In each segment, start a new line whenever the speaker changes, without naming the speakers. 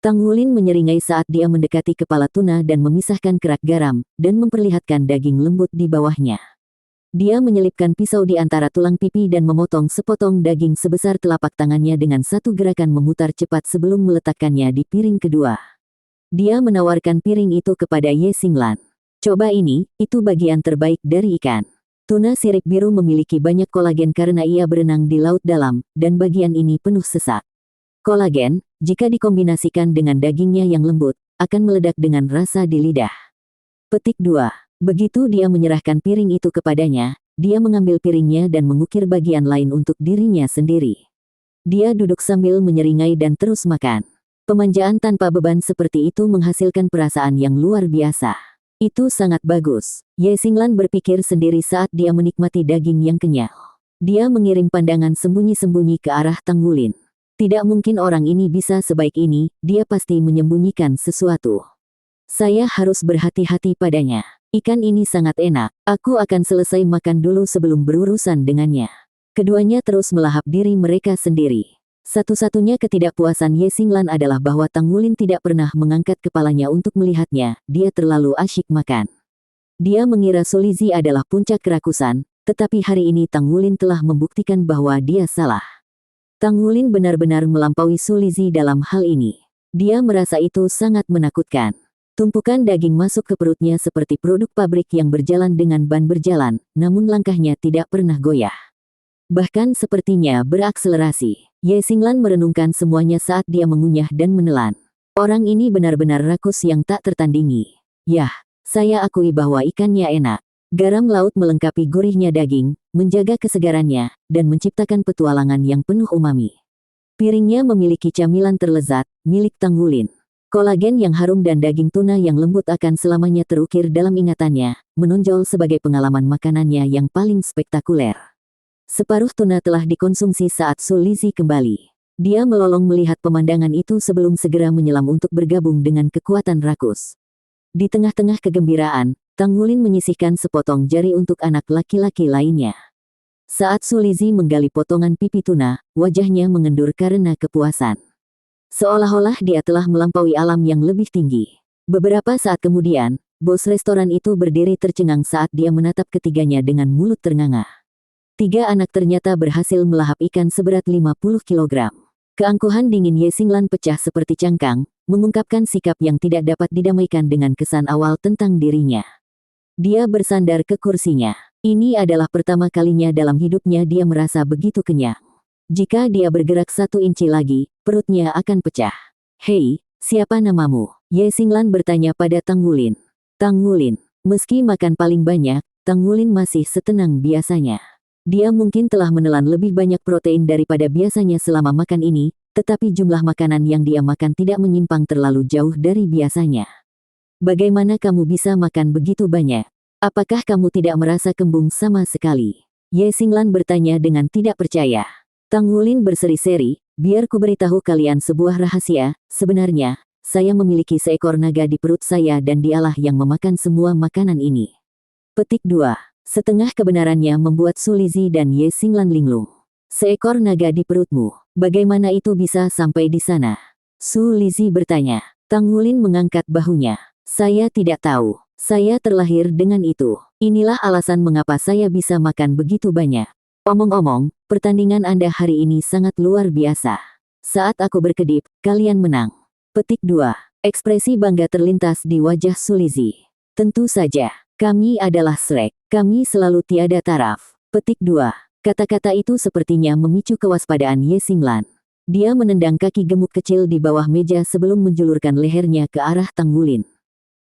Tang Wulin menyeringai saat dia mendekati kepala tuna dan memisahkan kerak garam, dan memperlihatkan daging lembut di bawahnya. Dia menyelipkan pisau di antara tulang pipi dan memotong sepotong daging sebesar telapak tangannya dengan satu gerakan memutar cepat sebelum meletakkannya di piring kedua. Dia menawarkan piring itu kepada Ye Xinglan. Coba ini, itu bagian terbaik dari ikan. Tuna sirip biru memiliki banyak kolagen karena ia berenang di laut dalam, dan bagian ini penuh sesak. Kolagen, jika dikombinasikan dengan dagingnya yang lembut, akan meledak dengan rasa di lidah. Petik 2. Begitu dia menyerahkan piring itu kepadanya, dia mengambil piringnya dan mengukir bagian lain untuk dirinya sendiri. Dia duduk sambil menyeringai dan terus makan. Pemanjaan tanpa beban seperti itu menghasilkan perasaan yang luar biasa. Itu sangat bagus. Ye Xinglan berpikir sendiri saat dia menikmati daging yang kenyal. Dia mengirim pandangan sembunyi-sembunyi ke arah Tang Wulin. Tidak mungkin orang ini bisa sebaik ini, dia pasti menyembunyikan sesuatu. Saya harus berhati-hati padanya. Ikan ini sangat enak, aku akan selesai makan dulu sebelum berurusan dengannya. Keduanya terus melahap diri mereka sendiri. Satu-satunya ketidakpuasan Ye Xinglan adalah bahwa Tang Wulin tidak pernah mengangkat kepalanya untuk melihatnya, dia terlalu asyik makan. Dia mengira Su Lizhi adalah puncak kerakusan, tetapi hari ini Tang Wulin telah membuktikan bahwa dia salah. Tang Wulin benar-benar melampaui Su Lizhi dalam hal ini. Dia merasa itu sangat menakutkan. Tumpukan daging masuk ke perutnya seperti produk pabrik yang berjalan dengan ban berjalan, namun langkahnya tidak pernah goyah. Bahkan sepertinya berakselerasi. Ye Xinglan merenungkan semuanya saat dia mengunyah dan menelan. Orang ini benar-benar rakus yang tak tertandingi. Yah, saya akui bahwa ikannya enak. Garam laut melengkapi gurihnya daging, menjaga kesegarannya, dan menciptakan petualangan yang penuh umami. Piringnya memiliki camilan terlezat, milik Tang Wulin. Kolagen yang harum dan daging tuna yang lembut akan selamanya terukir dalam ingatannya, menonjol sebagai pengalaman makanannya yang paling spektakuler. Separuh tuna telah dikonsumsi saat Su Lizhi kembali. Dia melolong melihat pemandangan itu sebelum segera menyelam untuk bergabung dengan kekuatan rakus. Di tengah-tengah kegembiraan, Tang Wulin menyisihkan sepotong jari untuk anak laki-laki lainnya. Saat Su Lizhi menggali potongan pipi tuna, wajahnya mengendur karena kepuasan. Seolah-olah dia telah melampaui alam yang lebih tinggi. Beberapa saat kemudian, bos restoran itu berdiri tercengang saat dia menatap ketiganya dengan mulut ternganga. 3 anak ternyata berhasil melahap ikan seberat 50 kg. Keangkuhan dingin Ye Xinglan pecah seperti cangkang, mengungkapkan sikap yang tidak dapat didamaikan dengan kesan awal tentang dirinya. Dia bersandar ke kursinya. Ini adalah pertama kalinya dalam hidupnya dia merasa begitu kenyang. Jika dia bergerak 1 inci lagi, perutnya akan pecah. Hei, siapa namamu? Ye Xinglan bertanya pada Tang Wulin. Tang Wulin. Meski makan paling banyak, Tang Wulin masih setenang biasanya. Dia mungkin telah menelan lebih banyak protein daripada biasanya selama makan ini, tetapi jumlah makanan yang dia makan tidak menyimpang terlalu jauh dari biasanya. Bagaimana kamu bisa makan begitu banyak? Apakah kamu tidak merasa kembung sama sekali? Ye Xinglan bertanya dengan tidak percaya. Tang Wulin berseri-seri, biar ku beritahu kalian sebuah rahasia, sebenarnya, saya memiliki seekor naga di perut saya dan dialah yang memakan semua makanan ini. Petik 2. Setengah kebenarannya membuat Su Lizhi dan Ye Xinglan linglung. Seekor naga di perutmu, bagaimana itu bisa sampai di sana? Su Lizhi bertanya. Tang Wulin mengangkat bahunya. Saya tidak tahu. Saya terlahir dengan itu. Inilah alasan mengapa saya bisa makan begitu banyak. Omong-omong, pertandingan Anda hari ini sangat luar biasa. Saat aku berkedip, kalian menang. Petik 2. Ekspresi bangga terlintas di wajah Su Lizhi. Tentu saja, kami adalah Shrek. Kami selalu tiada taraf. Petik 2. Kata-kata itu sepertinya memicu kewaspadaan Ye Xinglan. Dia menendang kaki gemuk kecil di bawah meja sebelum menjulurkan lehernya ke arah Tang Wulin.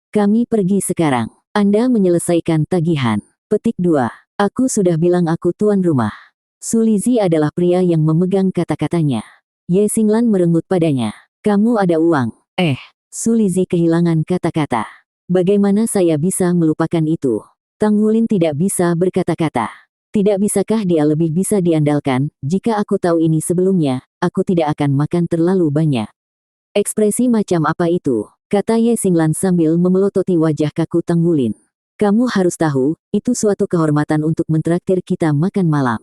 Kami pergi sekarang. Anda menyelesaikan tagihan. Petik 2. Aku sudah bilang aku tuan rumah. Su Lizhi adalah pria yang memegang kata-katanya. Ye Xinglan merengut padanya. Kamu ada uang. Su Lizhi kehilangan kata-kata. Bagaimana saya bisa melupakan itu? Tang Wulin tidak bisa berkata-kata. Tidak bisakah dia lebih bisa diandalkan? Jika aku tahu ini sebelumnya, aku tidak akan makan terlalu banyak. Ekspresi macam apa itu? Kata Ye Xinglan sambil memelototi wajah kaku Tang Wulin. Kamu harus tahu, itu suatu kehormatan untuk mentraktir kita makan malam.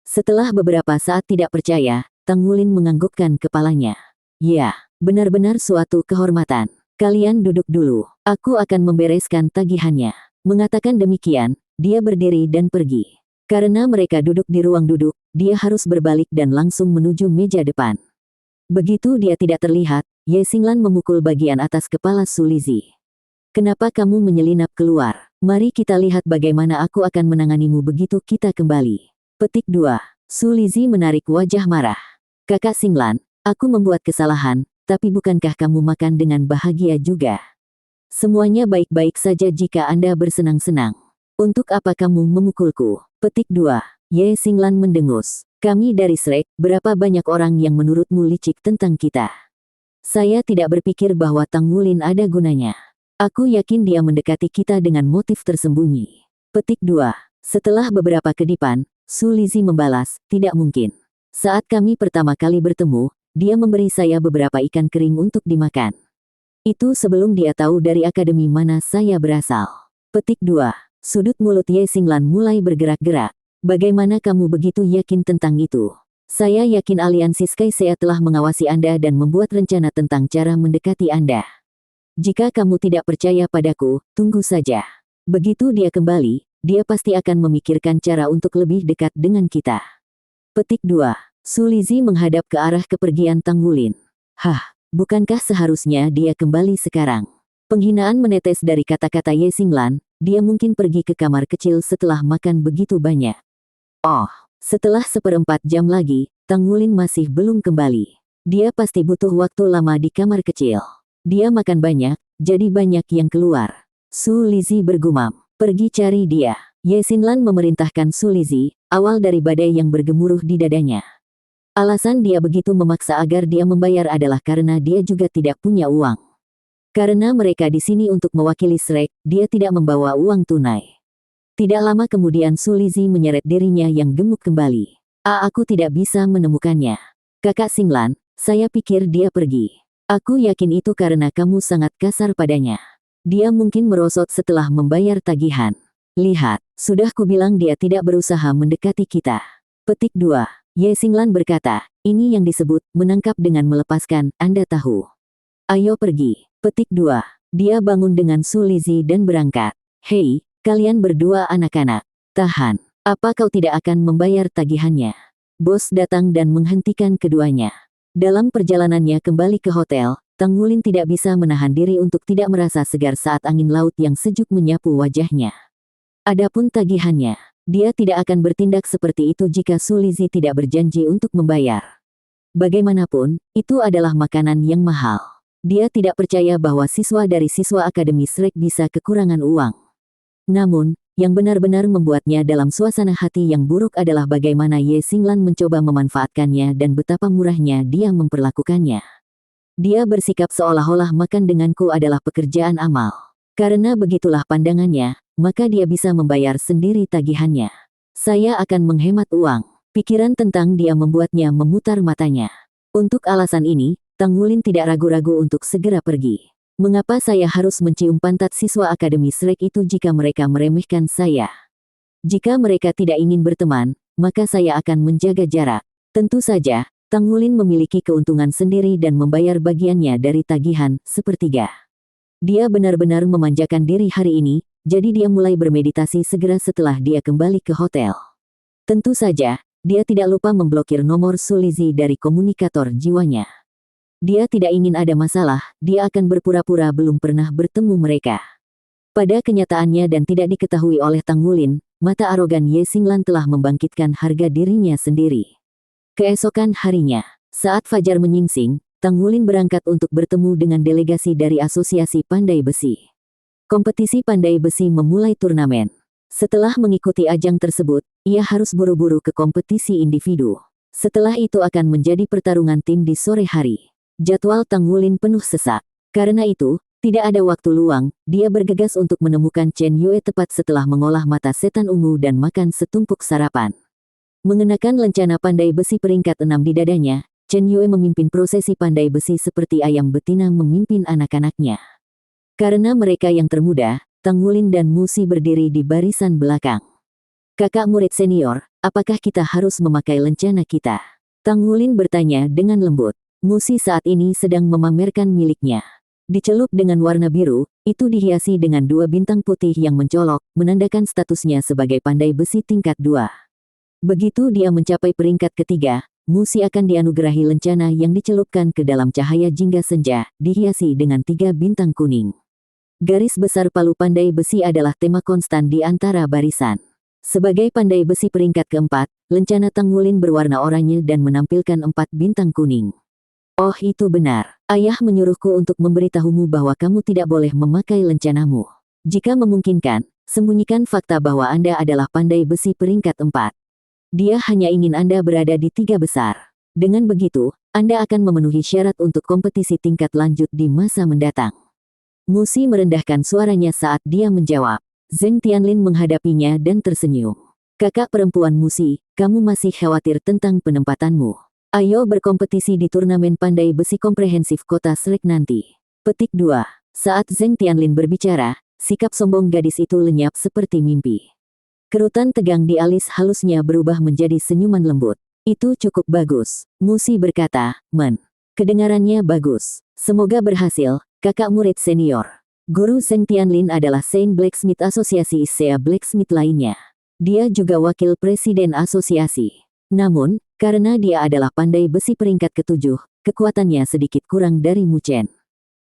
Setelah beberapa saat tidak percaya, Tang Wulin menganggukkan kepalanya. Ya, Benar-benar suatu kehormatan. Kalian duduk dulu. Aku akan membereskan tagihannya. Mengatakan demikian, dia berdiri dan pergi. Karena mereka duduk di ruang duduk, dia harus berbalik dan langsung menuju meja depan. Begitu dia tidak terlihat, Ye Xinglan memukul bagian atas kepala Su Lizzie. Kenapa kamu menyelinap keluar? Mari kita lihat bagaimana aku akan menanganimu begitu kita kembali. Petik 2. Su Lizzie menarik wajah marah. Kakak Xinglan, aku membuat kesalahan, tapi bukankah kamu makan dengan bahagia juga? Semuanya baik-baik saja jika Anda bersenang-senang. Untuk apa kamu memukulku? Petik 2. Ye Xinglan mendengus. Kami dari Shrek, berapa banyak orang yang menurutmu licik tentang kita? Saya tidak berpikir bahwa Tang Wulin ada gunanya. Aku yakin dia mendekati kita dengan motif tersembunyi. Petik 2. Setelah beberapa kedipan, Su Lizzie membalas, tidak mungkin. Saat kami pertama kali bertemu, dia memberi saya beberapa ikan kering untuk dimakan. Itu sebelum dia tahu dari akademi mana saya berasal. Petik 2. Sudut mulut Ye Xinglan mulai bergerak-gerak. Bagaimana kamu begitu yakin tentang itu? Saya yakin aliansi Skycea telah mengawasi Anda dan membuat rencana tentang cara mendekati Anda. Jika kamu tidak percaya padaku, tunggu saja. Begitu dia kembali, dia pasti akan memikirkan cara untuk lebih dekat dengan kita. Petik 2. Su Lizzie menghadap ke arah kepergian Tang Wulin. Hah, bukankah seharusnya dia kembali sekarang? Penghinaan menetes dari kata-kata Ye Xinglan, dia mungkin pergi ke kamar kecil setelah makan begitu banyak. Oh, setelah 1/4 jam lagi, Tang Wulin masih belum kembali. Dia pasti butuh waktu lama di kamar kecil. Dia makan banyak, jadi banyak yang keluar. Su Lizzie bergumam, pergi cari dia. Ye Xinglan memerintahkan Su Lizzie, awal dari badai yang bergemuruh di dadanya. Alasan dia begitu memaksa agar dia membayar adalah karena dia juga tidak punya uang. Karena mereka di sini untuk mewakili Shrek, dia tidak membawa uang tunai. Tidak lama kemudian Su Lizzie menyeret dirinya yang gemuk kembali. Aku tidak bisa menemukannya. Kakak Xinglan, saya pikir dia pergi. Aku yakin itu karena kamu sangat kasar padanya. Dia mungkin merosot setelah membayar tagihan. Lihat, sudah kubilang dia tidak berusaha mendekati kita. Petik 2. Ye Xinglan berkata, ini yang disebut menangkap dengan melepaskan, Anda tahu. Ayo pergi. Petik 2. Dia bangun dengan Su Lizzie dan berangkat. Hei, kalian berdua anak-anak. Tahan. Apa kau tidak akan membayar tagihannya? Bos datang dan menghentikan keduanya. Dalam perjalanannya kembali ke hotel, Tang Wulin tidak bisa menahan diri untuk tidak merasa segar saat angin laut yang sejuk menyapu wajahnya. Adapun tagihannya, dia tidak akan bertindak seperti itu jika Su Lizzie tidak berjanji untuk membayar. Bagaimanapun, itu adalah makanan yang mahal. Dia tidak percaya bahwa siswa dari siswa Akademi Shrek bisa kekurangan uang. Namun, yang benar-benar membuatnya dalam suasana hati yang buruk adalah bagaimana Ye Xinglan mencoba memanfaatkannya dan betapa murahnya dia memperlakukannya. Dia bersikap seolah-olah makan denganku adalah pekerjaan amal. Karena begitulah pandangannya, maka dia bisa membayar sendiri tagihannya. Saya akan menghemat uang. Pikiran tentang dia membuatnya memutar matanya. Untuk alasan ini, Tang Wulin tidak ragu-ragu untuk segera pergi. Mengapa saya harus mencium pantat siswa Akademi Shrek itu jika mereka meremehkan saya? Jika mereka tidak ingin berteman, maka saya akan menjaga jarak. Tentu saja, Tang Wulin memiliki keuntungan sendiri dan membayar bagiannya dari tagihan, sepertiga. Dia benar-benar memanjakan diri hari ini, jadi dia mulai bermeditasi segera setelah dia kembali ke hotel. Tentu saja, dia tidak lupa memblokir nomor Su Lizzie dari komunikator jiwanya. Dia tidak ingin ada masalah, dia akan berpura-pura belum pernah bertemu mereka. Pada kenyataannya dan tidak diketahui oleh Tang Wulin, mata arogan Ye Xinglan telah membangkitkan harga dirinya sendiri. Keesokan harinya, saat fajar menyingsing, Tang Wulin berangkat untuk bertemu dengan delegasi dari Asosiasi Pandai Besi. Kompetisi pandai besi memulai turnamen. Setelah mengikuti ajang tersebut, ia harus buru-buru ke kompetisi individu. Setelah itu akan menjadi pertarungan tim di sore hari. Jadwal Tang Wulin penuh sesak. Karena itu, tidak ada waktu luang, dia bergegas untuk menemukan Chen Yue tepat setelah mengolah mata setan ungu dan makan setumpuk sarapan. Mengenakan lencana pandai besi peringkat 6 di dadanya, Chen Yue memimpin prosesi pandai besi seperti ayam betina memimpin anak-anaknya. Karena mereka yang termuda, Tang Wulin dan Musi berdiri di barisan belakang. Kakak murid senior, apakah kita harus memakai lencana kita? Tang Wulin bertanya dengan lembut. Musi saat ini sedang memamerkan miliknya. Dicelup dengan warna biru, itu dihiasi dengan 2 bintang putih yang mencolok, menandakan statusnya sebagai pandai besi tingkat 2. Begitu dia mencapai peringkat ketiga, Musi akan dianugerahi lencana yang dicelupkan ke dalam cahaya jingga senja, dihiasi dengan 3 bintang kuning. Garis besar palu pandai besi adalah tema konstan di antara barisan. Sebagai pandai besi peringkat keempat, lencana Tang Wulin berwarna oranye dan menampilkan 4 bintang kuning. Oh, itu benar. Ayah menyuruhku untuk memberitahumu bahwa kamu tidak boleh memakai lencanamu. Jika memungkinkan, sembunyikan fakta bahwa Anda adalah pandai besi peringkat 4. Dia hanya ingin Anda berada di 3 besar. Dengan begitu, Anda akan memenuhi syarat untuk kompetisi tingkat lanjut di masa mendatang. Musi merendahkan suaranya saat dia menjawab. Zheng Tianlin menghadapinya dan tersenyum. Kakak perempuan Musi, kamu masih khawatir tentang penempatanmu. Ayo berkompetisi di turnamen pandai besi komprehensif kota Shrek nanti. Petik 2. Saat Zheng Tianlin berbicara, sikap sombong gadis itu lenyap seperti mimpi. Kerutan tegang di alis halusnya berubah menjadi senyuman lembut. Itu cukup bagus, Musi berkata, Kedengarannya bagus. Semoga berhasil, kakak murid senior. Guru Zheng Tianlin adalah Saint Blacksmith Asosiasi Isea Blacksmith lainnya. Dia juga wakil presiden asosiasi. Namun, karena dia adalah pandai besi peringkat ke-7, kekuatannya sedikit kurang dari Mu Chen.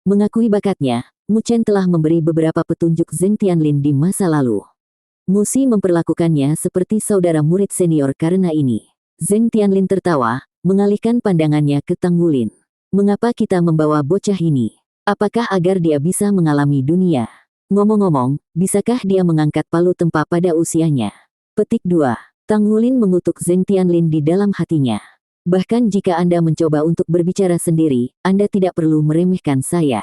Mengakui bakatnya, Mu Chen telah memberi beberapa petunjuk Zheng Tianlin di masa lalu. Musi memperlakukannya seperti saudara murid senior karena ini. Zheng Tianlin tertawa, mengalihkan pandangannya ke Tang Wulin. Mengapa kita membawa bocah ini? Apakah agar dia bisa mengalami dunia? Ngomong-ngomong, bisakah dia mengangkat palu tempa pada usianya? Petik 2. Tang Wulin mengutuk Zheng Tianlin di dalam hatinya. Bahkan jika Anda mencoba untuk berbicara sendiri, Anda tidak perlu meremehkan saya.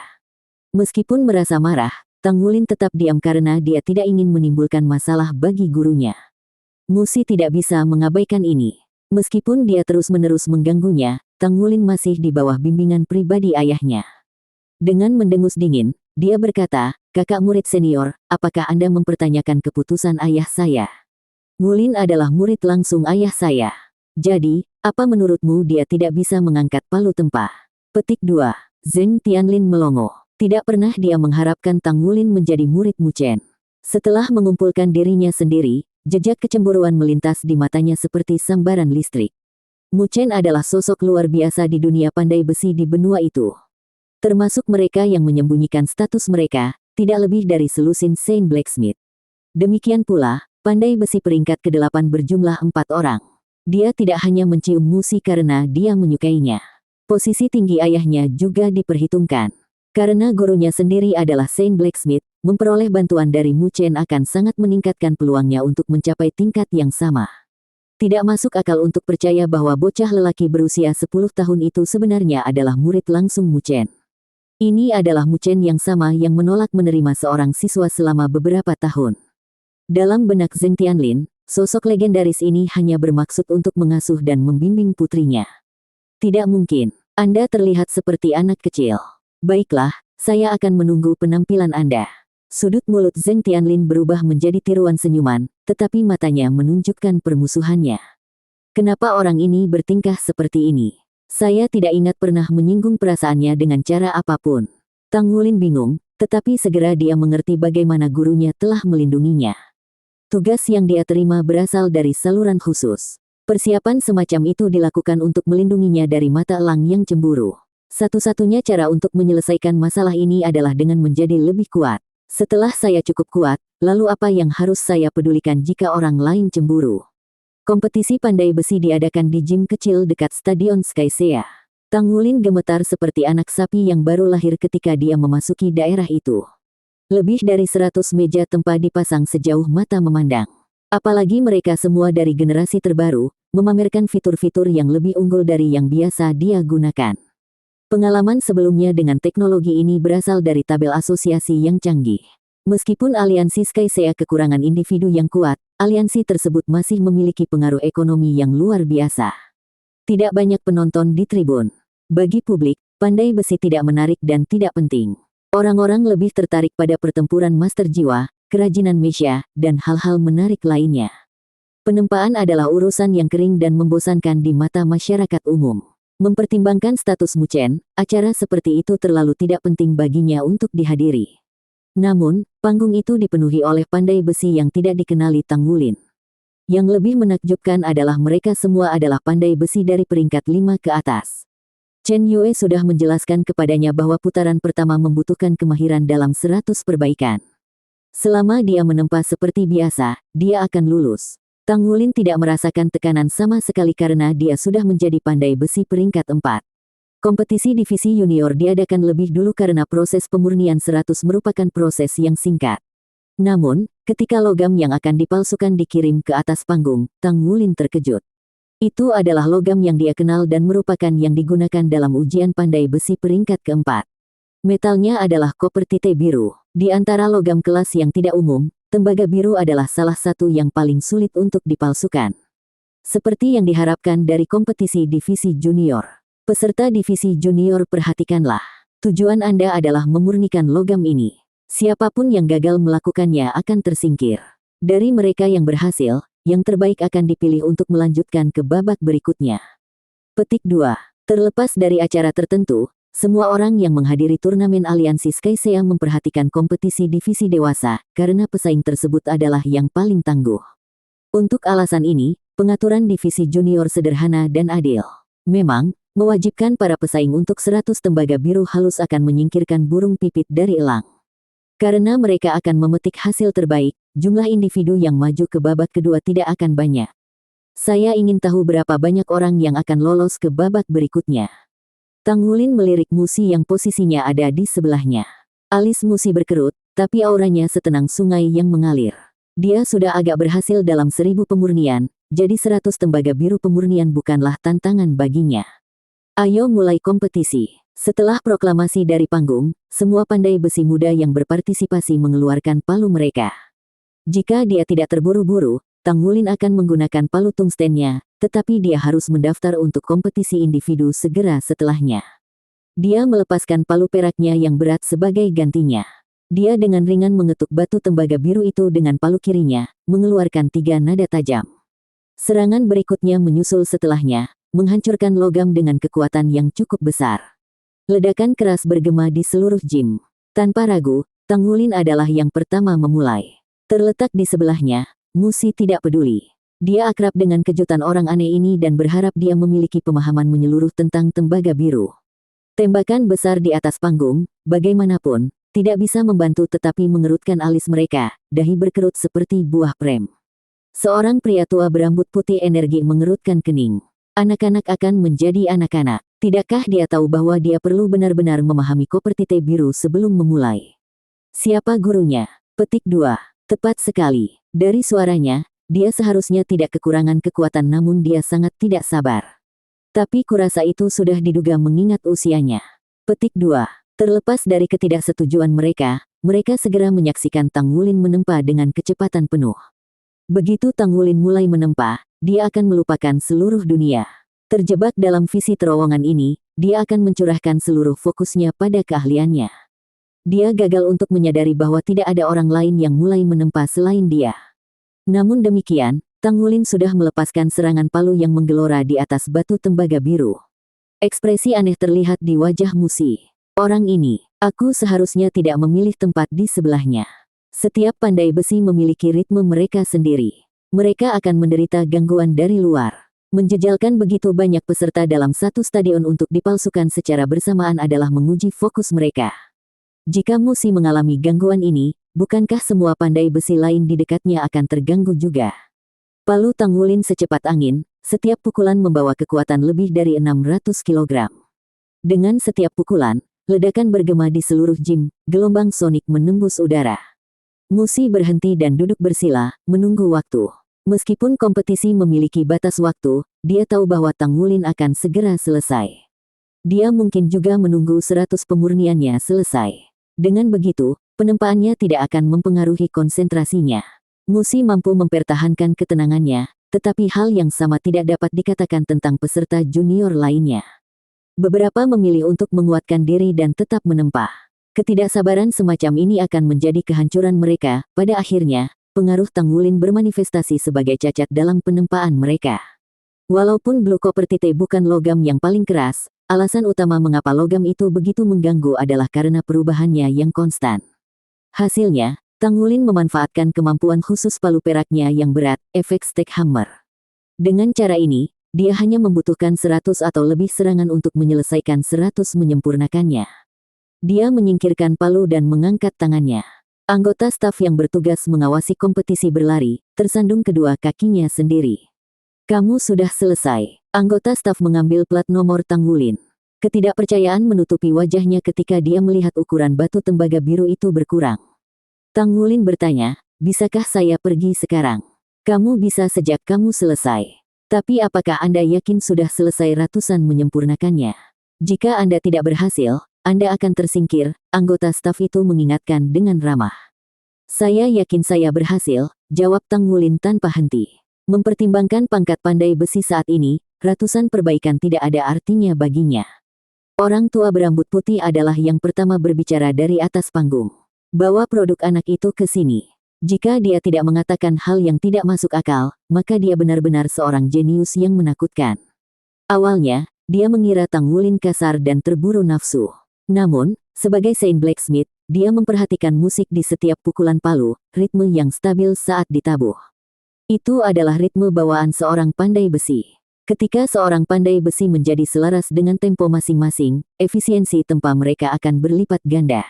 Meskipun merasa marah, Tang Wulin tetap diam karena dia tidak ingin menimbulkan masalah bagi gurunya. Musi tidak bisa mengabaikan ini. Meskipun dia terus-menerus mengganggunya, Tang Wulin masih di bawah bimbingan pribadi ayahnya. Dengan mendengus dingin, dia berkata, kakak murid senior, apakah Anda mempertanyakan keputusan ayah saya? Wulin adalah murid langsung ayah saya. Jadi, apa menurutmu dia tidak bisa mengangkat palu tempa? Petik 2. Zheng Tianlin melongo. Tidak pernah dia mengharapkan Tang Wulin menjadi murid Mu Chen. Setelah mengumpulkan dirinya sendiri, jejak kecemburuan melintas di matanya seperti sambaran listrik. Mu Chen adalah sosok luar biasa di dunia pandai besi di benua itu. Termasuk mereka yang menyembunyikan status mereka, tidak lebih dari selusin Saint Blacksmith. Demikian pula, pandai besi peringkat ke-8 berjumlah 4 orang. Dia tidak hanya mencium Musi karena dia menyukainya. Posisi tinggi ayahnya juga diperhitungkan. Karena gurunya sendiri adalah Saint Blacksmith, memperoleh bantuan dari Mu Chen akan sangat meningkatkan peluangnya untuk mencapai tingkat yang sama. Tidak masuk akal untuk percaya bahwa bocah lelaki berusia 10 tahun itu sebenarnya adalah murid langsung Mu Chen. Ini adalah Mu Chen yang sama yang menolak menerima seorang siswa selama beberapa tahun. Dalam benak Zheng Tianlin, sosok legendaris ini hanya bermaksud untuk mengasuh dan membimbing putrinya. Tidak mungkin. Anda terlihat seperti anak kecil. Baiklah, saya akan menunggu penampilan Anda. Sudut mulut Zheng Tianlin berubah menjadi tiruan senyuman, tetapi matanya menunjukkan permusuhannya. Kenapa orang ini bertingkah seperti ini? Saya tidak ingat pernah menyinggung perasaannya dengan cara apapun. Tang Wulin bingung, tetapi segera dia mengerti bagaimana gurunya telah melindunginya. Tugas yang dia terima berasal dari saluran khusus. Persiapan semacam itu dilakukan untuk melindunginya dari mata elang yang cemburu. Satu-satunya cara untuk menyelesaikan masalah ini adalah dengan menjadi lebih kuat. Setelah saya cukup kuat, lalu apa yang harus saya pedulikan jika orang lain cemburu? Kompetisi pandai besi diadakan di gym kecil dekat Stadion Skycea. Tang Wulin gemetar seperti anak sapi yang baru lahir ketika dia memasuki daerah itu. Lebih dari 100 meja tempat dipasang sejauh mata memandang. Apalagi mereka semua dari generasi terbaru, memamerkan fitur-fitur yang lebih unggul dari yang biasa dia gunakan. Pengalaman sebelumnya dengan teknologi ini berasal dari tabel asosiasi yang canggih. Meskipun aliansi Skycea kekurangan individu yang kuat, aliansi tersebut masih memiliki pengaruh ekonomi yang luar biasa. Tidak banyak penonton di tribun. Bagi publik, pandai besi tidak menarik dan tidak penting. Orang-orang lebih tertarik pada pertempuran master jiwa, kerajinan mesya, dan hal-hal menarik lainnya. Penempaan adalah urusan yang kering dan membosankan di mata masyarakat umum. Mempertimbangkan status Mu Chen, acara seperti itu terlalu tidak penting baginya untuk dihadiri. Namun, panggung itu dipenuhi oleh pandai besi yang tidak dikenali Tang Wulin. Yang lebih menakjubkan adalah mereka semua adalah pandai besi dari peringkat 5 ke atas. Chen Yue sudah menjelaskan kepadanya bahwa putaran pertama membutuhkan kemahiran dalam 100 perbaikan. Selama dia menempa seperti biasa, dia akan lulus. Tang Wulin tidak merasakan tekanan sama sekali karena dia sudah menjadi pandai besi peringkat 4. Kompetisi divisi junior diadakan lebih dulu karena proses pemurnian 100 merupakan proses yang singkat. Namun, ketika logam yang akan dipalsukan dikirim ke atas panggung, Tang Wulin terkejut. Itu adalah logam yang dia kenal dan merupakan yang digunakan dalam ujian pandai besi peringkat keempat. Metalnya adalah koper tite biru. Di antara logam kelas yang tidak umum, tembaga biru adalah salah satu yang paling sulit untuk dipalsukan. Seperti yang diharapkan dari kompetisi divisi junior. Peserta divisi junior, perhatikanlah. Tujuan Anda adalah memurnikan logam ini. Siapapun yang gagal melakukannya akan tersingkir. Dari mereka yang berhasil, yang terbaik akan dipilih untuk melanjutkan ke babak berikutnya. Petik 2. Terlepas dari acara tertentu, semua orang yang menghadiri turnamen aliansi Skycea memperhatikan kompetisi divisi dewasa, karena pesaing tersebut adalah yang paling tangguh. Untuk alasan ini, pengaturan divisi junior sederhana dan adil. Memang, mewajibkan para pesaing untuk 100 tembaga biru halus akan menyingkirkan burung pipit dari elang. Karena mereka akan memetik hasil terbaik, jumlah individu yang maju ke babak kedua tidak akan banyak. Saya ingin tahu berapa banyak orang yang akan lolos ke babak berikutnya. Tang Wulin melirik Musi yang posisinya ada di sebelahnya. Alis Musi berkerut, tapi auranya setenang sungai yang mengalir. Dia sudah agak berhasil dalam 1000 pemurnian, jadi 100 tembaga biru pemurnian bukanlah tantangan baginya. Ayo mulai kompetisi. Setelah proklamasi dari panggung, semua pandai besi muda yang berpartisipasi mengeluarkan palu mereka. Jika dia tidak terburu-buru, Tang Wulin akan menggunakan palu tungstennya, tetapi dia harus mendaftar untuk kompetisi individu segera setelahnya. Dia melepaskan palu peraknya yang berat sebagai gantinya. Dia dengan ringan mengetuk batu tembaga biru itu dengan palu kirinya, mengeluarkan 3 nada tajam. Serangan berikutnya menyusul setelahnya, menghancurkan logam dengan kekuatan yang cukup besar. Ledakan keras bergema di seluruh gym. Tanpa ragu, Tang Wulin adalah yang pertama memulai. Terletak di sebelahnya, Musi tidak peduli. Dia akrab dengan kejutan orang aneh ini dan berharap dia memiliki pemahaman menyeluruh tentang tembaga biru. Tembakan besar di atas panggung, bagaimanapun, tidak bisa membantu tetapi mengerutkan alis mereka, dahi berkerut seperti buah prem. Seorang pria tua berambut putih energi mengerutkan kening. Anak-anak akan menjadi anak-anak. Tidakkah dia tahu bahwa dia perlu benar-benar memahami koper tite biru sebelum memulai? Siapa gurunya? Petik 2. Tepat sekali. Dari suaranya, dia seharusnya tidak kekurangan kekuatan namun dia sangat tidak sabar. Tapi kurasa itu sudah diduga mengingat usianya. Petik 2. Terlepas dari ketidaksetujuan mereka, mereka segera menyaksikan Tang Wulin menempa dengan kecepatan penuh. Begitu Tang Wulin mulai menempa, dia akan melupakan seluruh dunia. Terjebak dalam visi terowongan ini, dia akan mencurahkan seluruh fokusnya pada keahliannya. Dia gagal untuk menyadari bahwa tidak ada orang lain yang mulai menempa selain dia. Namun demikian, Tang Wulin sudah melepaskan serangan palu yang menggelora di atas batu tembaga biru. Ekspresi aneh terlihat di wajah Musi. Orang ini, aku seharusnya tidak memilih tempat di sebelahnya. Setiap pandai besi memiliki ritme mereka sendiri. Mereka akan menderita gangguan dari luar. Menjejalkan begitu banyak peserta dalam satu stadion untuk dipalsukan secara bersamaan adalah menguji fokus mereka. Jika Musi mengalami gangguan ini, bukankah semua pandai besi lain di dekatnya akan terganggu juga? Palu Tang Wulin secepat angin, setiap pukulan membawa kekuatan lebih dari 600 kg. Dengan setiap pukulan, ledakan bergema di seluruh gym, gelombang sonik menembus udara. Musi berhenti dan duduk bersila, menunggu waktu. Meskipun kompetisi memiliki batas waktu, dia tahu bahwa Tang Wulin akan segera selesai. Dia mungkin juga menunggu 100 pemurniannya selesai. Dengan begitu, penempaannya tidak akan mempengaruhi konsentrasinya. Musi mampu mempertahankan ketenangannya, tetapi hal yang sama tidak dapat dikatakan tentang peserta junior lainnya. Beberapa memilih untuk menguatkan diri dan tetap menempa. Ketidaksabaran semacam ini akan menjadi kehancuran mereka. Pada akhirnya, pengaruh Tang Wulin bermanifestasi sebagai cacat dalam penempaan mereka. Walaupun Blue Copper Tite bukan logam yang paling keras, alasan utama mengapa logam itu begitu mengganggu adalah karena perubahannya yang konstan. Hasilnya, Tanggulin memanfaatkan kemampuan khusus palu peraknya yang berat, efek Stack Hammer. Dengan cara ini, dia hanya membutuhkan 100 atau lebih serangan untuk menyelesaikan 100 menyempurnakannya. Dia menyingkirkan palu dan mengangkat tangannya. Anggota staf yang bertugas mengawasi kompetisi berlari, tersandung kedua kakinya sendiri. Kamu sudah selesai. Anggota staf mengambil plat nomor Tanggulin. Ketidakpercayaan menutupi wajahnya ketika dia melihat ukuran batu tembaga biru itu berkurang. Tanggulin bertanya, bisakah saya pergi sekarang? Kamu bisa sejak kamu selesai. Tapi apakah Anda yakin sudah selesai ratusan menyempurnakannya? Jika Anda tidak berhasil, Anda akan tersingkir, anggota staf itu mengingatkan dengan ramah. Saya yakin saya berhasil, jawab Tanggulin tanpa henti. Mempertimbangkan pangkat pandai besi saat ini, ratusan perbaikan tidak ada artinya baginya. Orang tua berambut putih adalah yang pertama berbicara dari atas panggung. Bawa produk anak itu ke sini. Jika dia tidak mengatakan hal yang tidak masuk akal, maka dia benar-benar seorang jenius yang menakutkan. Awalnya, dia mengira Tanggulin kasar dan terburu nafsu. Namun, sebagai Saint Blacksmith, dia memperhatikan musik di setiap pukulan palu, ritme yang stabil saat ditabuh. Itu adalah ritme bawaan seorang pandai besi. Ketika seorang pandai besi menjadi selaras dengan tempo masing-masing, efisiensi tempa mereka akan berlipat ganda.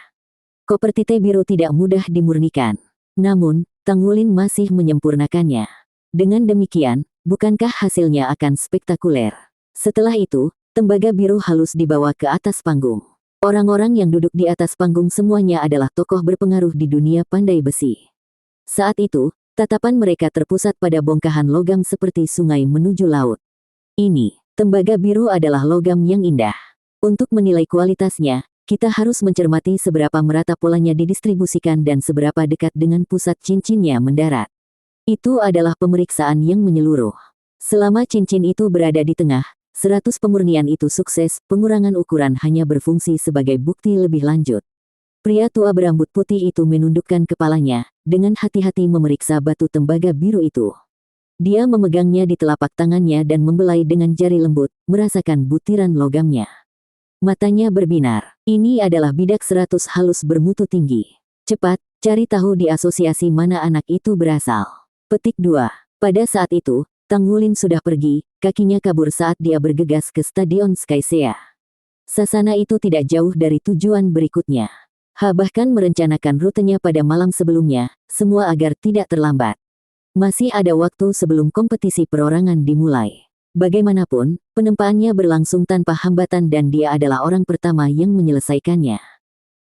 Koper Tite biru tidak mudah dimurnikan. Namun, Tanggulin masih menyempurnakannya. Dengan demikian, bukankah hasilnya akan spektakuler? Setelah itu, tembaga biru halus dibawa ke atas panggung. Orang-orang yang duduk di atas panggung semuanya adalah tokoh berpengaruh di dunia pandai besi. Saat itu, tatapan mereka terpusat pada bongkahan logam seperti sungai menuju laut. Ini, tembaga biru adalah logam yang indah. Untuk menilai kualitasnya, kita harus mencermati seberapa merata polanya didistribusikan dan seberapa dekat dengan pusat cincinnya mendarat. Itu adalah pemeriksaan yang menyeluruh. Selama cincin itu berada di tengah, 100 pemurnian itu sukses, pengurangan ukuran hanya berfungsi sebagai bukti lebih lanjut. Pria tua berambut putih itu menundukkan kepalanya, dengan hati-hati memeriksa batu tembaga biru itu. Dia memegangnya di telapak tangannya dan membelai dengan jari lembut, merasakan butiran logamnya. Matanya berbinar. Ini adalah bidak 100 halus bermutu tinggi. Cepat, cari tahu di asosiasi mana anak itu berasal. Petik 2. Pada saat itu, Tanggulin sudah pergi, kakinya kabur saat dia bergegas ke Stadion Skycea. Sasana itu tidak jauh dari tujuan berikutnya. Bahkan merencanakan rutenya pada malam sebelumnya, semua agar tidak terlambat. Masih ada waktu sebelum kompetisi perorangan dimulai. Bagaimanapun, penempaannya berlangsung tanpa hambatan dan dia adalah orang pertama yang menyelesaikannya.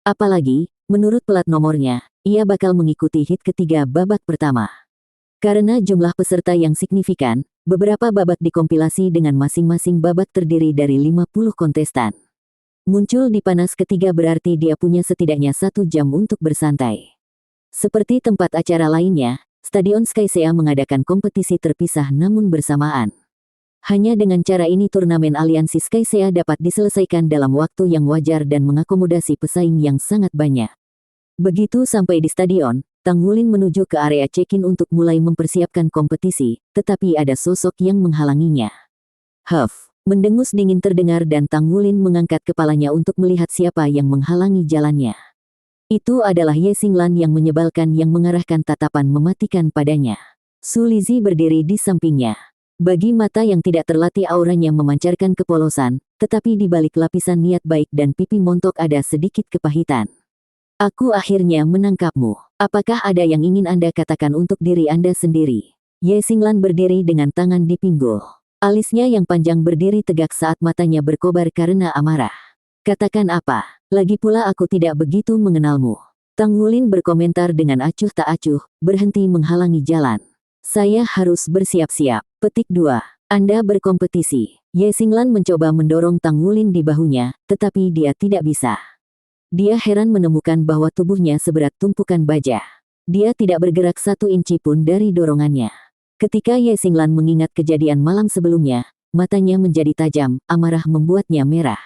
Apalagi, menurut plat nomornya, ia bakal mengikuti hit ketiga babak pertama. Karena jumlah peserta yang signifikan, beberapa babak dikompilasi dengan masing-masing babak terdiri dari 50 kontestan. Muncul di panas ketiga berarti dia punya setidaknya 1 jam untuk bersantai. Seperti tempat acara lainnya, Stadion Skycea mengadakan kompetisi terpisah namun bersamaan. Hanya dengan cara ini turnamen aliansi Skycea dapat diselesaikan dalam waktu yang wajar dan mengakomodasi pesaing yang sangat banyak. Begitu sampai di stadion, Tanggulin menuju ke area check-in untuk mulai mempersiapkan kompetisi, tetapi ada sosok yang menghalanginya. Huff. Mendengus dingin terdengar dan Tanggulin mengangkat kepalanya untuk melihat siapa yang menghalangi jalannya. Itu adalah Ye Xinglan yang menyebalkan yang mengarahkan tatapan mematikan padanya. Su Lizzie berdiri di sampingnya. Bagi mata yang tidak terlatih auranya memancarkan kepolosan, tetapi di balik lapisan niat baik dan pipi montok ada sedikit kepahitan. Aku akhirnya menangkapmu. Apakah ada yang ingin Anda katakan untuk diri Anda sendiri? Ye Xinglan berdiri dengan tangan di pinggul. Alisnya yang panjang berdiri tegak saat matanya berkobar karena amarah. Katakan apa? Lagi pula aku tidak begitu mengenalmu. Tanggulin berkomentar dengan acuh tak acuh, berhenti menghalangi jalan. Saya harus bersiap-siap. Petik 2. Anda berkompetisi. Ye Xinglan mencoba mendorong Tanggulin di bahunya, tetapi dia tidak bisa. Dia heran menemukan bahwa tubuhnya seberat tumpukan baja. Dia tidak bergerak 1 inci pun dari dorongannya. Ketika Ye Xinglan mengingat kejadian malam sebelumnya, matanya menjadi tajam, amarah membuatnya merah.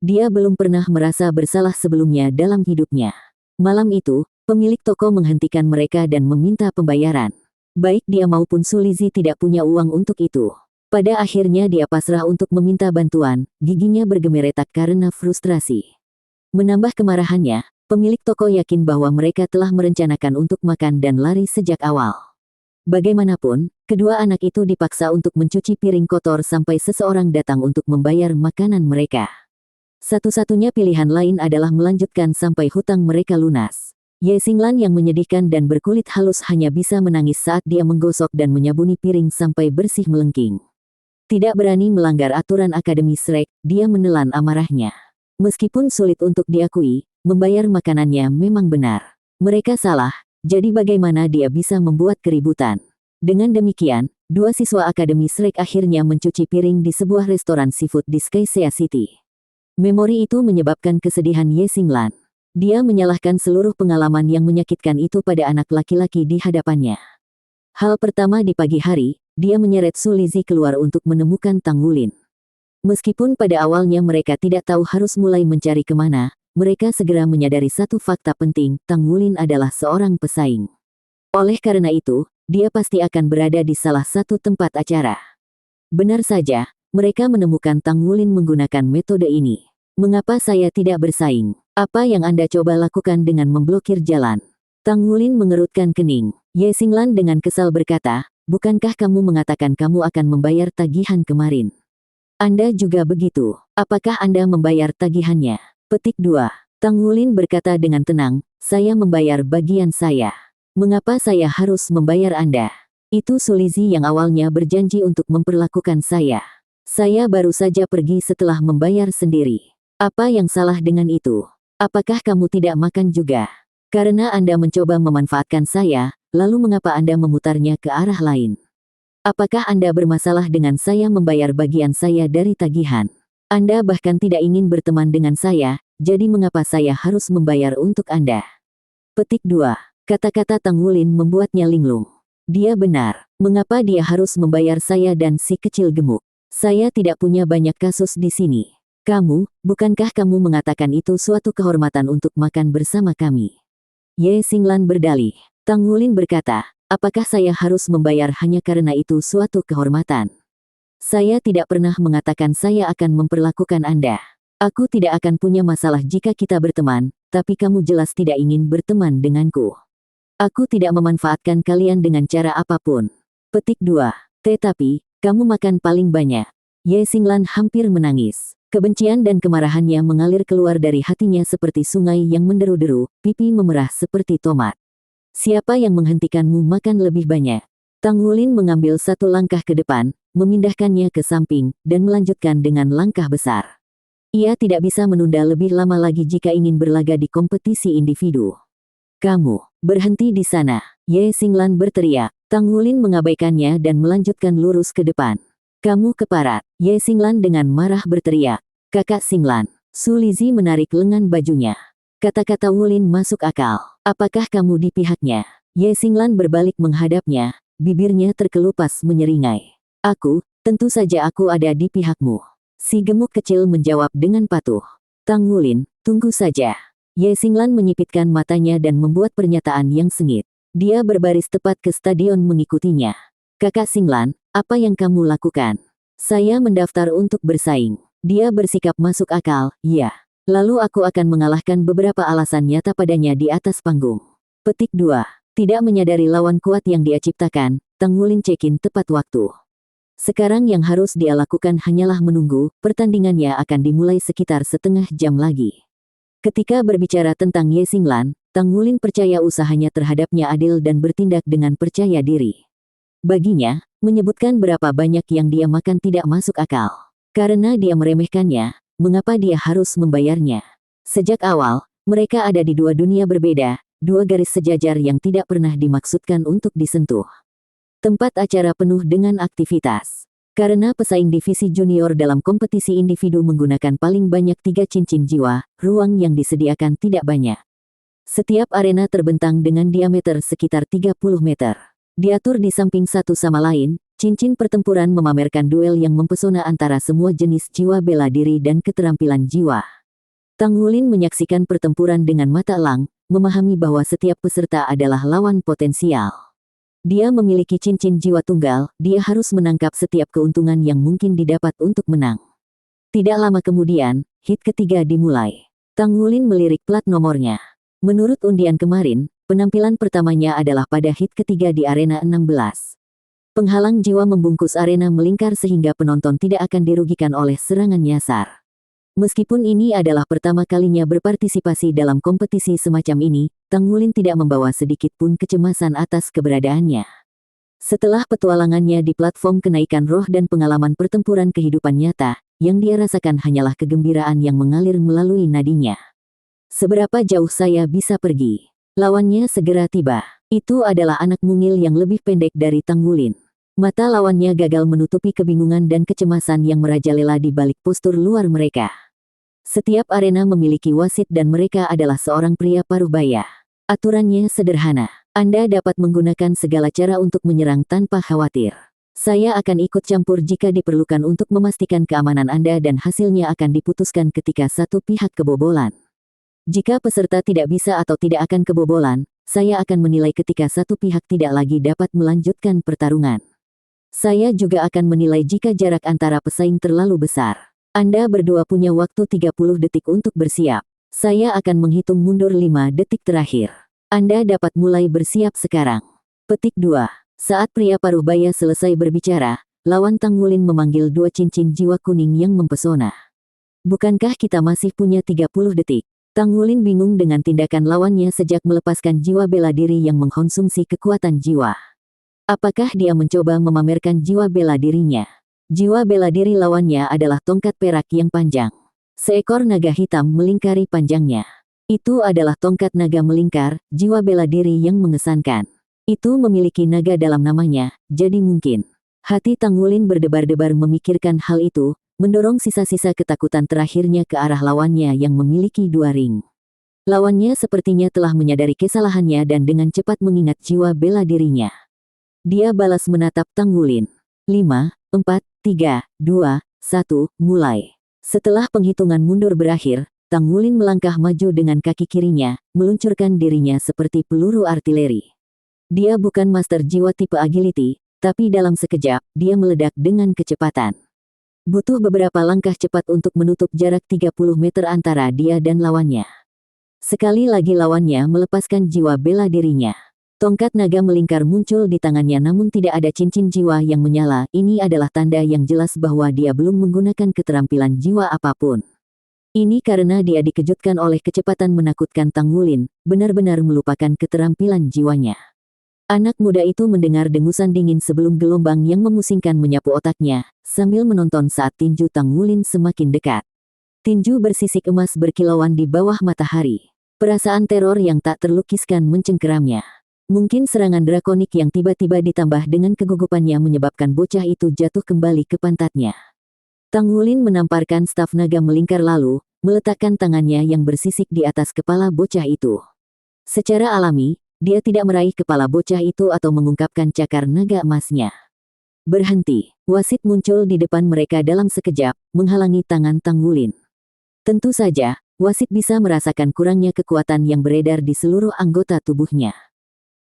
Dia belum pernah merasa bersalah sebelumnya dalam hidupnya. Malam itu, pemilik toko menghentikan mereka dan meminta pembayaran. Baik dia maupun Su Lizzie tidak punya uang untuk itu. Pada akhirnya dia pasrah untuk meminta bantuan, giginya bergemeretak karena frustrasi. Menambah kemarahannya, pemilik toko yakin bahwa mereka telah merencanakan untuk makan dan lari sejak awal. Bagaimanapun, kedua anak itu dipaksa untuk mencuci piring kotor sampai seseorang datang untuk membayar makanan mereka. Satu-satunya pilihan lain adalah melanjutkan sampai hutang mereka lunas. Ye Xinglan yang menyedihkan dan berkulit halus hanya bisa menangis saat dia menggosok dan menyabuni piring sampai bersih melengking. Tidak berani melanggar aturan Akademi Shrek, dia menelan amarahnya. Meskipun sulit untuk diakui, membayar makanannya memang benar. Mereka salah, jadi bagaimana dia bisa membuat keributan? Dengan demikian, dua siswa Akademi Shrek akhirnya mencuci piring di sebuah restoran seafood di Skysia City. Memori itu menyebabkan kesedihan Ye Xinglan. Dia menyalahkan seluruh pengalaman yang menyakitkan itu pada anak laki-laki di hadapannya. Hal pertama di pagi hari, dia menyeret Su Lizzie keluar untuk menemukan Tang Wulin. Meskipun pada awalnya mereka tidak tahu harus mulai mencari kemana, mereka segera menyadari satu fakta penting, Tang Wulin adalah seorang pesaing. Oleh karena itu, dia pasti akan berada di salah satu tempat acara. Benar saja, mereka menemukan Tang Wulin menggunakan metode ini. Mengapa saya tidak bersaing? Apa yang Anda coba lakukan dengan memblokir jalan? Tang Wulin mengerutkan kening. Ye Xinglan dengan kesal berkata, bukankah kamu mengatakan kamu akan membayar tagihan kemarin? Anda juga begitu. Apakah Anda membayar tagihannya? Petik 2. Tang Wulin berkata dengan tenang, saya membayar bagian saya. Mengapa saya harus membayar Anda? Itu Su Lizzie yang awalnya berjanji untuk memperlakukan saya. Saya baru saja pergi setelah membayar sendiri. Apa yang salah dengan itu? Apakah kamu tidak makan juga? Karena Anda mencoba memanfaatkan saya, lalu mengapa Anda memutarnya ke arah lain? Apakah Anda bermasalah dengan saya membayar bagian saya dari tagihan? Anda bahkan tidak ingin berteman dengan saya, jadi mengapa saya harus membayar untuk Anda? Petik 2. Kata-kata Tang Wulin membuatnya linglung. Dia benar. Mengapa dia harus membayar saya dan si kecil gemuk? Saya tidak punya banyak kasus di sini. Kamu, bukankah kamu mengatakan itu suatu kehormatan untuk makan bersama kami? Ye Xinglan berdalih. Tang Wulin berkata, apakah saya harus membayar hanya karena itu suatu kehormatan? Saya tidak pernah mengatakan saya akan memperlakukan Anda. Aku tidak akan punya masalah jika kita berteman, tapi kamu jelas tidak ingin berteman denganku. Aku tidak memanfaatkan kalian dengan cara apapun. Petik 2. Tetapi, kamu makan paling banyak. Ye Xinglan hampir menangis. Kebencian dan kemarahannya mengalir keluar dari hatinya seperti sungai yang menderu-deru, pipi memerah seperti tomat. Siapa yang menghentikanmu makan lebih banyak? Tang Wulin mengambil satu langkah ke depan, memindahkannya ke samping, dan melanjutkan dengan langkah besar. Ia tidak bisa menunda lebih lama lagi jika ingin berlaga di kompetisi individu. Kamu, berhenti di sana. Ye Xinglan berteriak. Tang Wulin mengabaikannya dan melanjutkan lurus ke depan. Kamu keparat. Ye Xinglan dengan marah berteriak. Kakak Xinglan. Su Lizzie menarik lengan bajunya. Kata-kata Wulin masuk akal. Apakah kamu di pihaknya? Ye Xinglan berbalik menghadapnya, bibirnya terkelupas menyeringai. Aku, tentu saja aku ada di pihakmu. Si gemuk kecil menjawab dengan patuh. Tang Wulin, tunggu saja. Ye Xinglan menyipitkan matanya dan membuat pernyataan yang sengit. Dia berbaris tepat ke stadion mengikutinya. Kakak Xinglan, apa yang kamu lakukan? Saya mendaftar untuk bersaing. Dia bersikap masuk akal, ya. Lalu aku akan mengalahkan beberapa alasan nyata padanya di atas panggung. Petik 2. Tidak menyadari lawan kuat yang dia ciptakan, Tang Wulin check-in tepat waktu. Sekarang yang harus dia lakukan hanyalah menunggu, pertandingannya akan dimulai sekitar setengah jam lagi. Ketika berbicara tentang Ye Xinglan, Tang Wulin percaya usahanya terhadapnya adil dan bertindak dengan percaya diri. Baginya, menyebutkan berapa banyak yang dia makan tidak masuk akal. Karena dia meremehkannya, mengapa dia harus membayarnya? Sejak awal, mereka ada di dua dunia berbeda, dua garis sejajar yang tidak pernah dimaksudkan untuk disentuh. Tempat acara penuh dengan aktivitas. Karena pesaing divisi junior dalam kompetisi individu menggunakan paling banyak 3 cincin jiwa, ruang yang disediakan tidak banyak. Setiap arena terbentang dengan diameter sekitar 30 meter. Diatur di samping satu sama lain, cincin pertempuran memamerkan duel yang mempesona antara semua jenis jiwa bela diri dan keterampilan jiwa. Tang Wulin menyaksikan pertempuran dengan mata elang, memahami bahwa setiap peserta adalah lawan potensial. Dia memiliki cincin jiwa tunggal, dia harus menangkap setiap keuntungan yang mungkin didapat untuk menang. Tidak lama kemudian, hit ketiga dimulai. Tang Wulin melirik plat nomornya. Menurut undian kemarin, penampilan pertamanya adalah pada hit ketiga di arena 16. Penghalang jiwa membungkus arena melingkar sehingga penonton tidak akan dirugikan oleh serangan nyasar. Meskipun ini adalah pertama kalinya berpartisipasi dalam kompetisi semacam ini, Tang Wulin tidak membawa sedikit pun kecemasan atas keberadaannya. Setelah petualangannya di platform kenaikan roh dan pengalaman pertempuran kehidupan nyata, yang dia rasakan hanyalah kegembiraan yang mengalir melalui nadinya. Seberapa jauh saya bisa pergi? Lawannya segera tiba. Itu adalah anak mungil yang lebih pendek dari Tang Wulin. Mata lawannya gagal menutupi kebingungan dan kecemasan yang merajalela di balik postur luar mereka. Setiap arena memiliki wasit dan mereka adalah seorang pria paruh baya. Aturannya sederhana. Anda dapat menggunakan segala cara untuk menyerang tanpa khawatir. Saya akan ikut campur jika diperlukan untuk memastikan keamanan Anda dan hasilnya akan diputuskan ketika satu pihak kebobolan. Jika peserta tidak bisa atau tidak akan kebobolan, saya akan menilai ketika satu pihak tidak lagi dapat melanjutkan pertarungan. Saya juga akan menilai jika jarak antara pesaing terlalu besar. Anda berdua punya waktu 30 detik untuk bersiap. Saya akan menghitung mundur 5 detik terakhir. Anda dapat mulai bersiap sekarang. Petik 2. Saat pria paruh baya selesai berbicara, lawan Tang Wulin memanggil 2 cincin jiwa kuning yang mempesona. Bukankah kita masih punya 30 detik? Tang Wulin bingung dengan tindakan lawannya sejak melepaskan jiwa bela diri yang mengkonsumsi kekuatan jiwa. Apakah dia mencoba memamerkan jiwa bela dirinya? Jiwa bela diri lawannya adalah tongkat perak yang panjang. Seekor naga hitam melingkari panjangnya. Itu adalah tongkat naga melingkar, jiwa bela diri yang mengesankan. Itu memiliki naga dalam namanya, jadi mungkin. Hati Tang Wulin berdebar-debar memikirkan hal itu, mendorong sisa-sisa ketakutan terakhirnya ke arah lawannya yang memiliki 2 ring. Lawannya sepertinya telah menyadari kesalahannya dan dengan cepat mengingat jiwa bela dirinya. Dia balas menatap Tang Wulin. 5, 4, 3, 2, 1, mulai. Setelah penghitungan mundur berakhir, Tang Wulin melangkah maju dengan kaki kirinya, meluncurkan dirinya seperti peluru artileri. Dia bukan master jiwa tipe agility, tapi dalam sekejap, dia meledak dengan kecepatan. Butuh beberapa langkah cepat untuk menutup jarak 30 meter antara dia dan lawannya. Sekali lagi lawannya melepaskan jiwa bela dirinya. Tongkat naga melingkar muncul di tangannya namun tidak ada cincin jiwa yang menyala. Ini adalah tanda yang jelas bahwa dia belum menggunakan keterampilan jiwa apapun. Ini karena dia dikejutkan oleh kecepatan menakutkan Tang Wulin, benar-benar melupakan keterampilan jiwanya. Anak muda itu mendengar dengusan dingin sebelum gelombang yang memusingkan menyapu otaknya, sambil menonton saat tinju Tang Wulin semakin dekat. Tinju bersisik emas berkilauan di bawah matahari. Perasaan teror yang tak terlukiskan mencengkeramnya. Mungkin serangan drakonik yang tiba-tiba ditambah dengan kegugupannya menyebabkan bocah itu jatuh kembali ke pantatnya. Tang Wulin menamparkan staf naga melingkar lalu, meletakkan tangannya yang bersisik di atas kepala bocah itu. Secara alami, dia tidak meraih kepala bocah itu atau mengungkapkan cakar naga emasnya. Berhenti. Wasit muncul di depan mereka dalam sekejap, menghalangi tangan Tang Wulin. Tentu saja, wasit bisa merasakan kurangnya kekuatan yang beredar di seluruh anggota tubuhnya.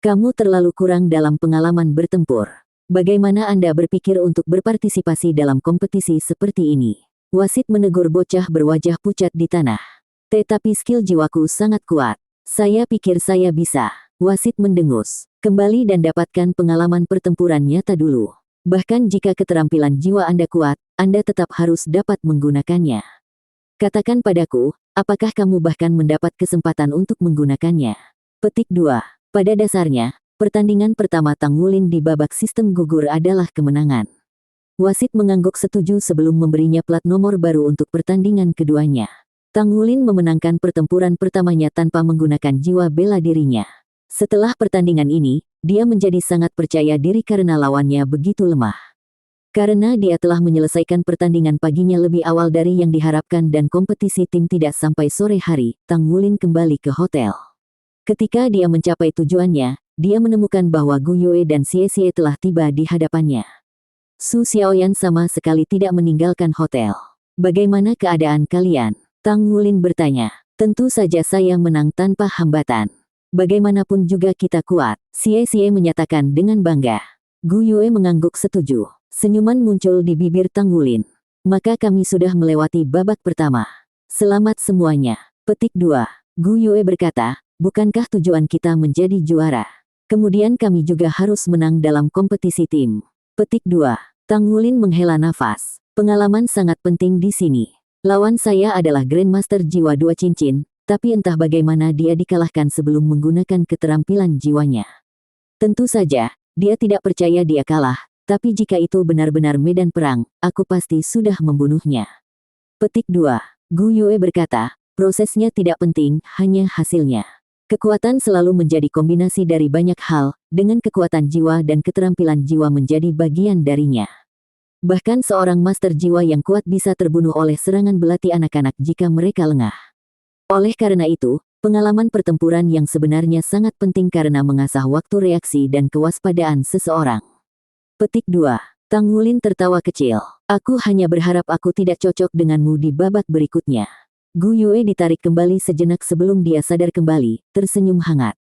Kamu terlalu kurang dalam pengalaman bertempur. Bagaimana Anda berpikir untuk berpartisipasi dalam kompetisi seperti ini? Wasit menegur bocah berwajah pucat di tanah. Tetapi skill jiwaku sangat kuat. Saya pikir saya bisa. Wasit mendengus. Kembali dan dapatkan pengalaman pertempuran nyata dulu. Bahkan jika keterampilan jiwa Anda kuat, Anda tetap harus dapat menggunakannya. Katakan padaku, apakah kamu bahkan mendapat kesempatan untuk menggunakannya? Petik 2. Pada dasarnya, pertandingan pertama Tang Wulin di babak sistem gugur adalah kemenangan. Wasit mengangguk setuju sebelum memberinya plat nomor baru untuk pertandingan keduanya. Tang Wulin memenangkan pertempuran pertamanya tanpa menggunakan jiwa bela dirinya. Setelah pertandingan ini, dia menjadi sangat percaya diri karena lawannya begitu lemah. Karena dia telah menyelesaikan pertandingan paginya lebih awal dari yang diharapkan dan kompetisi tim tidak sampai sore hari, Tang Wulin kembali ke hotel. Ketika dia mencapai tujuannya, dia menemukan bahwa Gu Yue dan Xie Xie telah tiba di hadapannya. Su Xiaoyan sama sekali tidak meninggalkan hotel. Bagaimana keadaan kalian? Tang Wulin bertanya. Tentu saja saya menang tanpa hambatan. Bagaimanapun juga kita kuat, Xie menyatakan dengan bangga. Gu Yue mengangguk setuju. Senyuman muncul di bibir Tang Wulin. Maka kami sudah melewati babak pertama. Selamat semuanya. Petik 2. Gu Yue berkata, bukankah tujuan kita menjadi juara? Kemudian kami juga harus menang dalam kompetisi tim. Petik 2. Tang Wulin menghela nafas. Pengalaman sangat penting di sini. Lawan saya adalah Grandmaster Jiwa 2 Cincin, tapi entah bagaimana dia dikalahkan sebelum menggunakan keterampilan jiwanya. Tentu saja, dia tidak percaya dia kalah, tapi jika itu benar-benar medan perang, aku pasti sudah membunuhnya. Petik 2. Gu Yue berkata, prosesnya tidak penting, hanya hasilnya. Kekuatan selalu menjadi kombinasi dari banyak hal, dengan kekuatan jiwa dan keterampilan jiwa menjadi bagian darinya. Bahkan seorang master jiwa yang kuat bisa terbunuh oleh serangan belati anak-anak jika mereka lengah. Oleh karena itu, pengalaman pertempuran yang sebenarnya sangat penting karena mengasah waktu reaksi dan kewaspadaan seseorang. Petik 2. Tang Wulin tertawa kecil. Aku hanya berharap aku tidak cocok denganmu di babak berikutnya. Gu Yue ditarik kembali sejenak sebelum dia sadar kembali, tersenyum hangat.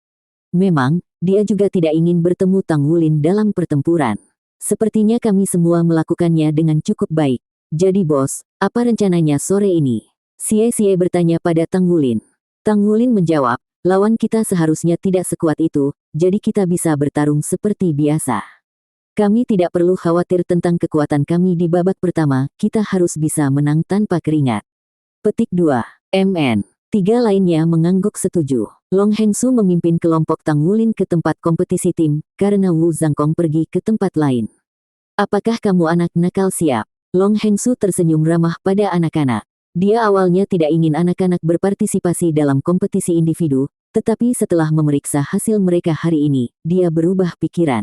Memang, dia juga tidak ingin bertemu Tang Wulin dalam pertempuran. Sepertinya kami semua melakukannya dengan cukup baik. Jadi bos, apa rencananya sore ini? Xie bertanya pada Tang Wulin. Tang Wulin menjawab, lawan kita seharusnya tidak sekuat itu, jadi kita bisa bertarung seperti biasa. Kami tidak perlu khawatir tentang kekuatan kami di babak pertama, kita harus bisa menang tanpa keringat. Petik 2. MN. 3 lainnya mengangguk setuju. Long Hengsu memimpin kelompok Tang Wulin ke tempat kompetisi tim, karena Wu Zhangkong pergi ke tempat lain. Apakah kamu anak nakal siap? Long Hengsu tersenyum ramah pada anak-anak. Dia awalnya tidak ingin anak-anak berpartisipasi dalam kompetisi individu, tetapi setelah memeriksa hasil mereka hari ini, dia berubah pikiran.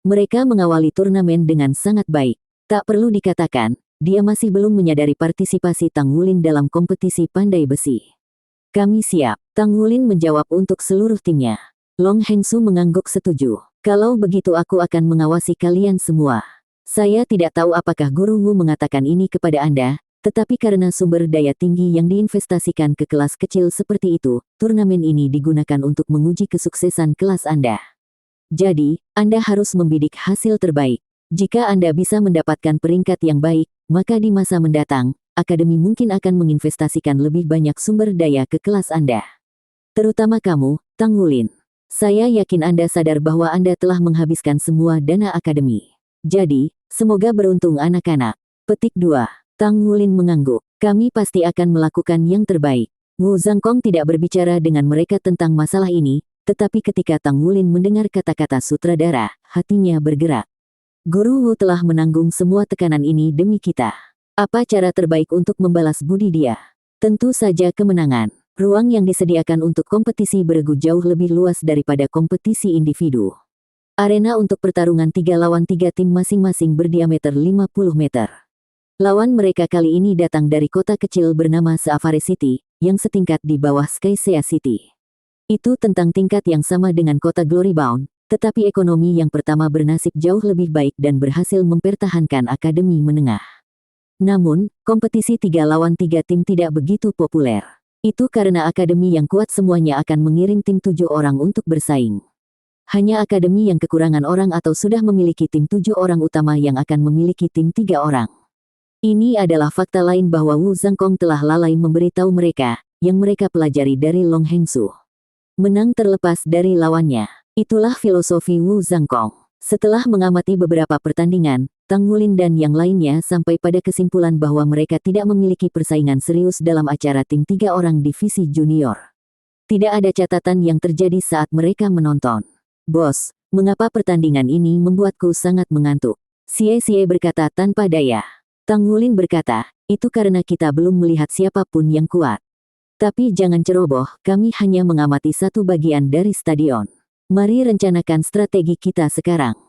Mereka mengawali turnamen dengan sangat baik. Tak perlu dikatakan, dia masih belum menyadari partisipasi Tang Wulin dalam kompetisi pandai besi. Kami siap, Tang Wulin menjawab untuk seluruh timnya. Long Hengsu mengangguk setuju. Kalau begitu aku akan mengawasi kalian semua. Saya tidak tahu apakah Guru Wu mengatakan ini kepada Anda, tetapi karena sumber daya tinggi yang diinvestasikan ke kelas kecil seperti itu, turnamen ini digunakan untuk menguji kesuksesan kelas Anda. Jadi, Anda harus membidik hasil terbaik. Jika Anda bisa mendapatkan peringkat yang baik, maka di masa mendatang, Akademi mungkin akan menginvestasikan lebih banyak sumber daya ke kelas Anda. Terutama kamu, Tang Wulin. Saya yakin Anda sadar bahwa Anda telah menghabiskan semua dana Akademi. Jadi, semoga beruntung anak-anak. Petik 2. Tang Wulin mengangguk. Kami pasti akan melakukan yang terbaik. Wu Zhangkong tidak berbicara dengan mereka tentang masalah ini, tetapi ketika Tang Wulin mendengar kata-kata sutradara, hatinya bergerak. Guru Wu telah menanggung semua tekanan ini demi kita. Apa cara terbaik untuk membalas budi dia? Tentu saja kemenangan. Ruang yang disediakan untuk kompetisi beregu jauh lebih luas daripada kompetisi individu. Arena untuk pertarungan 3 lawan 3 tim masing-masing berdiameter 50 meter. Lawan mereka kali ini datang dari kota kecil bernama Seafare City, yang setingkat di bawah Skycea City. Itu tentang tingkat yang sama dengan kota Glorybound, tetapi ekonomi yang pertama bernasib jauh lebih baik dan berhasil mempertahankan akademi menengah. Namun, kompetisi 3 lawan 3 tim tidak begitu populer. Itu karena akademi yang kuat semuanya akan mengirim tim 7 orang untuk bersaing. Hanya akademi yang kekurangan orang atau sudah memiliki tim 7 orang utama yang akan memiliki tim 3 orang. Ini adalah fakta lain bahwa Wu Zhangkong telah lalai memberitahu mereka, yang mereka pelajari dari Long Hengsu. Menang terlepas dari lawannya. Itulah filosofi Wu Zhangkong. Setelah mengamati beberapa pertandingan, Tang Wulin dan yang lainnya sampai pada kesimpulan bahwa mereka tidak memiliki persaingan serius dalam acara tim 3 orang divisi junior. Tidak ada catatan yang terjadi saat mereka menonton. Bos, mengapa pertandingan ini membuatku sangat mengantuk? Xie berkata tanpa daya. Tang Wulin berkata, itu karena kita belum melihat siapapun yang kuat. Tapi jangan ceroboh, kami hanya mengamati satu bagian dari stadion. Mari rencanakan strategi kita sekarang.